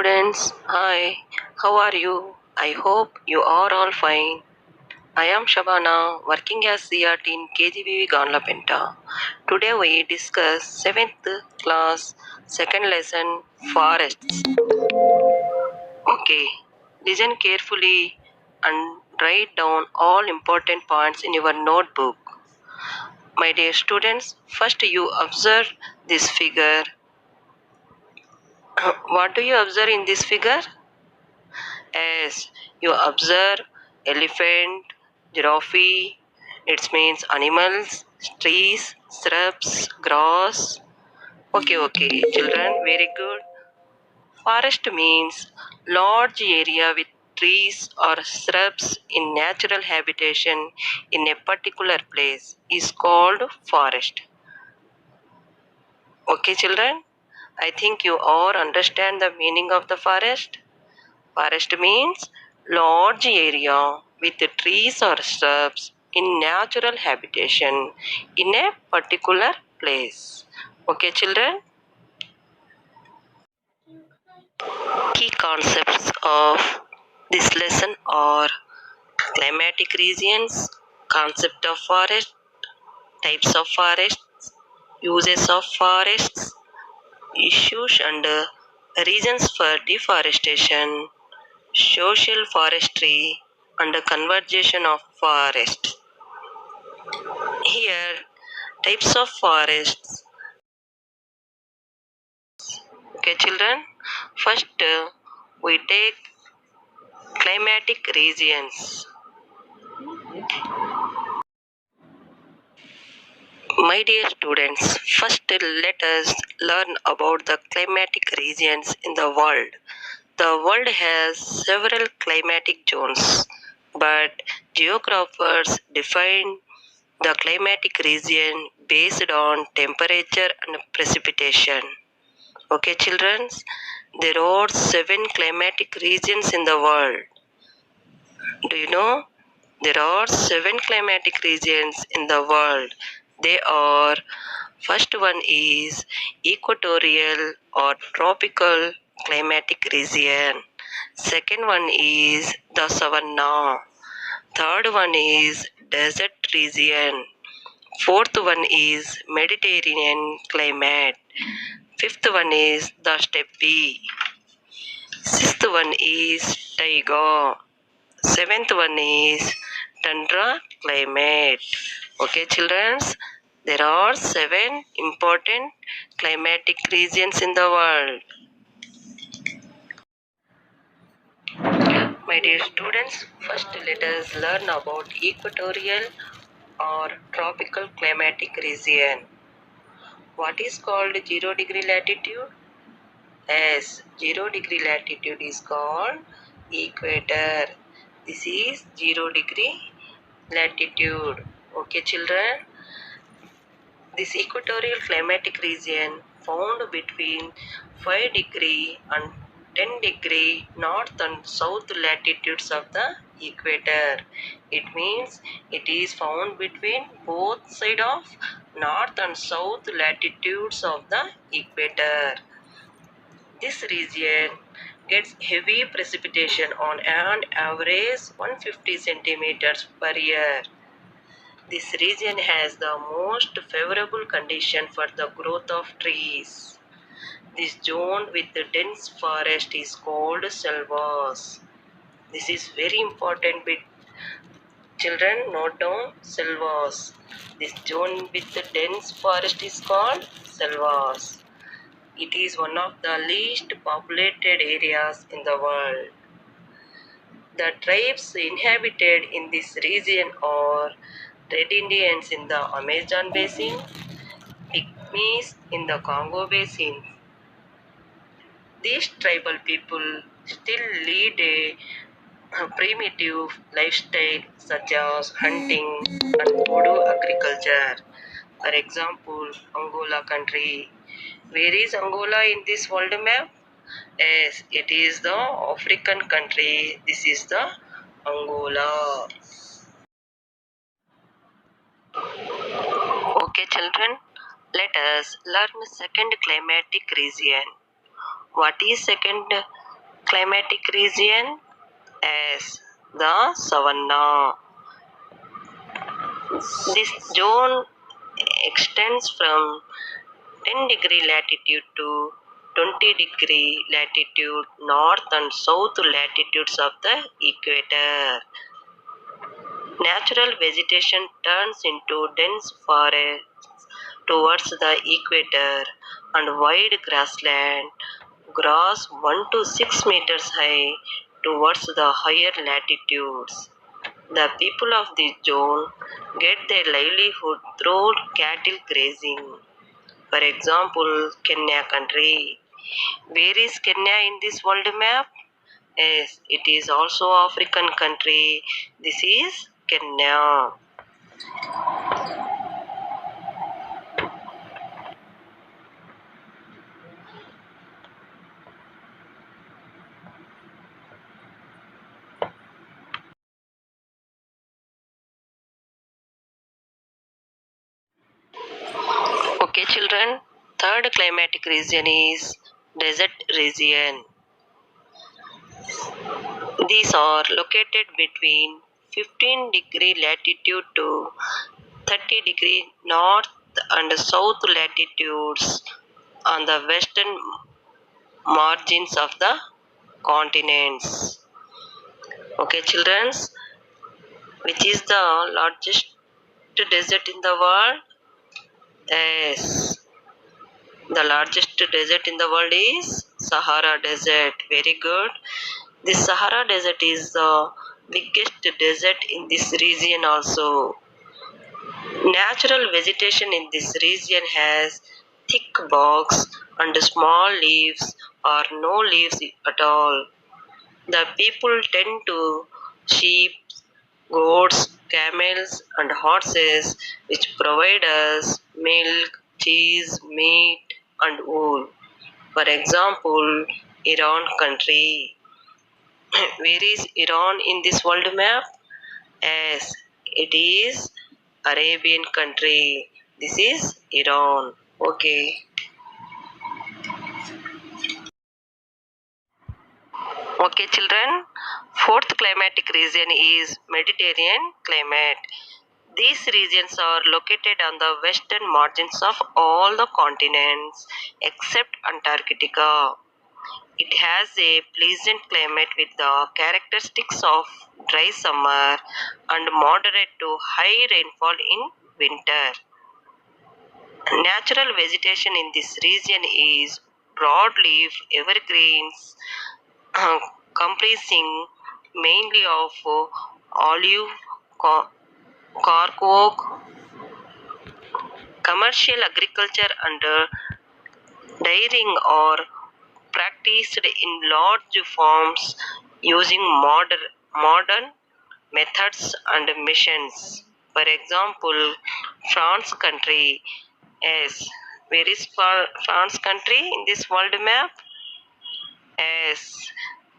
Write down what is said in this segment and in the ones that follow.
students. Hi, how are you? I hope you are all fine. I am Shabana, working as CRT in KGBV Ganlapenta. Today we discuss 7th class, second lesson, forests. Okay, listen carefully and write down all important points in your notebook. My dear students, first you observe this figure. What do you observe in this figure? As you observe elephant, giraffe, it means animals, trees, shrubs, grass. Okay, children, very good. Forest means large area with trees or shrubs in natural habitation in a particular place is called forest. Okay, children, I think you all understand the meaning of the forest. Forest means large area with trees or shrubs in natural habitation in a particular place. Okay, children? Key concepts of this lesson are climatic regions, concept of forest, types of forests, uses of forests, issues and reasons for deforestation, social forestry, and conservation of forests. Here, types of forests. Okay, children. First, we take climatic regions. My dear students, first let us learn about the climatic regions in the world. The world has several climatic zones, but geographers define the climatic region based on temperature and precipitation. Okay, children, there are 7 climatic regions in the world. Do you know? There are 7 climatic regions in the world. They are, first one is equatorial or tropical climatic region. Second one is the savanna. Third one is desert region. Fourth one is Mediterranean climate. Fifth one is the steppe. Sixth one is taiga. Seventh one is tundra climate. Okay, children, there are 7 important climatic regions in the world. My dear students, first let us learn about equatorial or tropical climatic region. What is called 0 degree latitude? As 0 degree latitude is called equator. This is 0 degree latitude. Okay, children. This equatorial climatic region found between 5 degree and 10 degree north and south latitudes of the equator. It means it is found between both sides of north and south latitudes of the equator. This region gets heavy precipitation on an average 150 centimeters per year. This region has the most favorable condition for the growth of trees. This zone with the dense forest is called selvas. This is very important bit. Children, note down selvas. This zone with the dense forest is called selvas. It is one of the least populated areas in the world. The tribes inhabited in this region are Red Indians in the Amazon basin, Pygmies in the Congo basin. These tribal people still lead a primitive lifestyle such as hunting and voodoo agriculture. For example, Angola country. Where is Angola in this world map? Yes, it is the African country. This is the Angola. Okay, children, let us learn second climatic region. What is second climatic region? Yes, the savanna. This zone extends from 10-degree latitude to 20-degree latitude, north and south latitudes of the equator. Natural vegetation turns into dense forests towards the equator, and wide grassland grows 1 to 6 meters high towards the higher latitudes. The people of this zone get their livelihood through cattle grazing. For example, Kenya country. Where is Kenya in this world map? Yes, it is also African country. This is Kenya. Okay, children. Third climatic region is desert region. These are located between 15-degree latitude to 30-degree north and south latitudes on the western margins of the continents. Okay, children, which is the largest desert in the world? Yes, the largest desert in the world is Sahara Desert. Very good. This Sahara Desert is the biggest desert in this region also. Natural vegetation in this region has thick bogs and small leaves or no leaves at all. The people tend to sheep, goats, camels, and horses, which provide us milk, cheese, meat, and wool. For example, Iran country. Where is Iran in this world map? Yes, it is Arabian country. This is Iran. Okay. Okay, children. Fourth climatic region is Mediterranean climate. These regions are located on the western margins of all the continents except Antarctica. It has a pleasant climate with the characteristics of dry summer and moderate to high rainfall in winter. Natural vegetation in this region is broadleaf evergreens uh, comprising mainly of olive, cork oak, commercial agriculture and dairying are practiced in large farms using modern methods and machines. For example, France country. Yes, where is France country in this world map? Yes,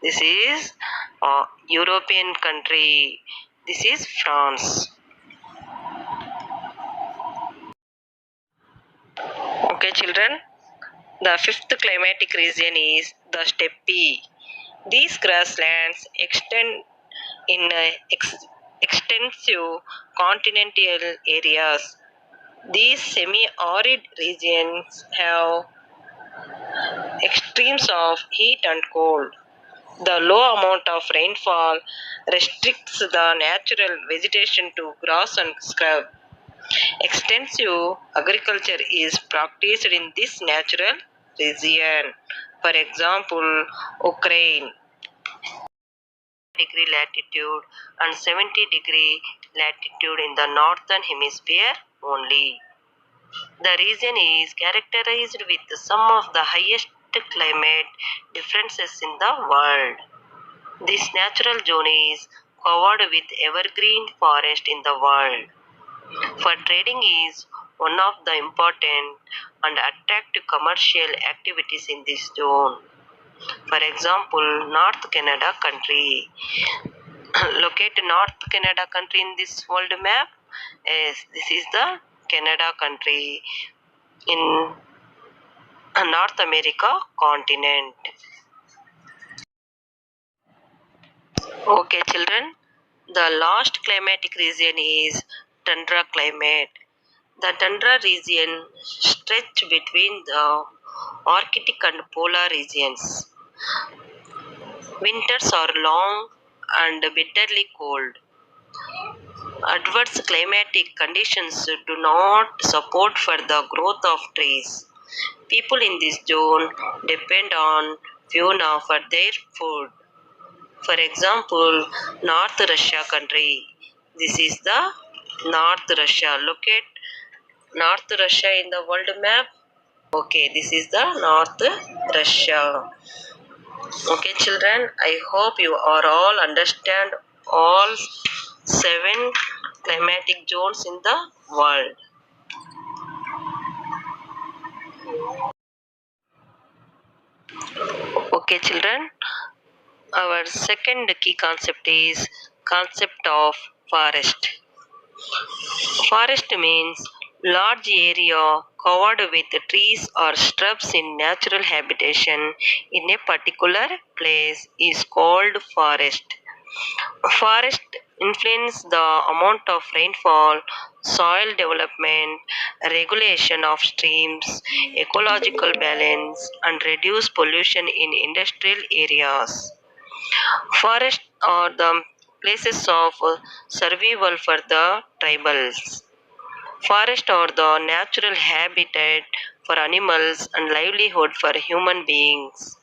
this is European country. This is France. Okay, children. The fifth climatic region is the steppe. These grasslands extend in extensive continental areas. These semi-arid regions have extremes of heat and cold. The low amount of rainfall restricts the natural vegetation to grass and scrub. Extensive agriculture is practiced in this natural region. For example, Ukraine degree latitude and 70-degree latitude in the northern hemisphere only. The region is characterized with some of the highest climate differences in the world. This natural zone is covered with evergreen forest in the world. For trading is one of the important and attractive commercial activities in this zone. For example, North Canada country. Locate North Canada country in this world map. Yes, this is the Canada country in North America continent. Okay, children. The last climatic region is tundra climate. The tundra region stretch between the Arctic and polar regions. Winters are long and bitterly cold. Adverse climatic conditions do not support for the growth of trees. People in this zone depend on fauna for their food. For example, North Russia country. This is the North Russia. Look at North Russia in the world map. Okay, this is the North Russia. Okay, children, I hope you are all understand all seven climatic zones in the world. Okay, children, our second key concept is concept of forest. Forest means large area covered with trees or shrubs in natural habitation in a particular place is called forest. Forest influence the amount of rainfall, soil development, regulation of streams, ecological balance, and reduce pollution in industrial areas. Forests are the places of survival for the tribals. Forests are the natural habitat for animals and livelihood for human beings.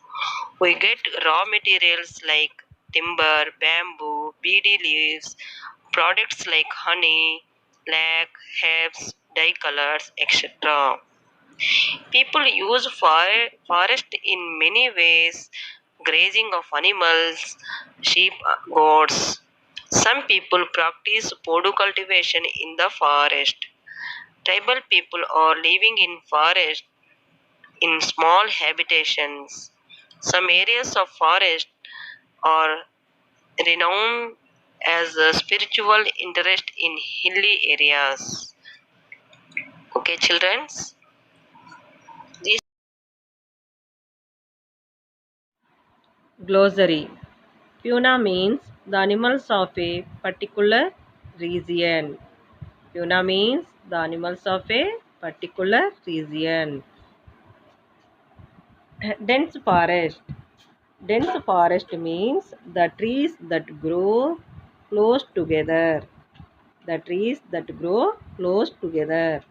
We get raw materials like timber, bamboo, BD leaves, products like honey, lac, herbs, dye colors, etc. People use forest in many ways, grazing of animals, sheep, goats. Some people practice podu cultivation in the forest. Tribal people are living in forest in small habitations. Some areas of forest are renowned as a spiritual interest in hilly areas. Okay, children. This Glossary. Fauna means the animals of a particular region. Fauna means the animals of a particular region. Dense forest. Dense forest means the trees that grow close together. The trees that grow close together.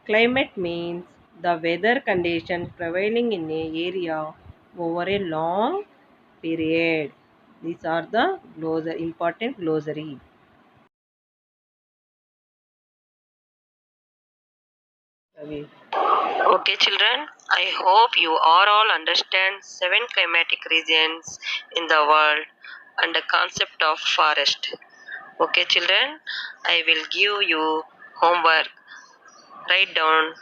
Climate means the weather conditions prevailing in an area over a long period. These are the important glossary. Ravi. Okay, children. I hope you are all understand seven climatic regions in the world and the concept of forest. Okay, children. I will give you homework. Write down.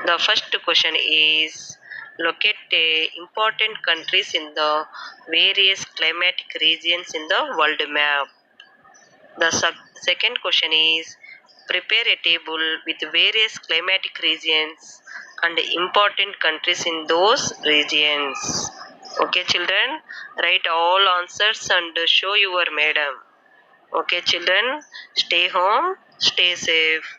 The first question is locate the important countries in the various climatic regions in the world map. The second question is prepare a table with various climatic regions and important countries in those regions. Okay, children, write all answers and show your madam. Okay, children, stay home, stay safe.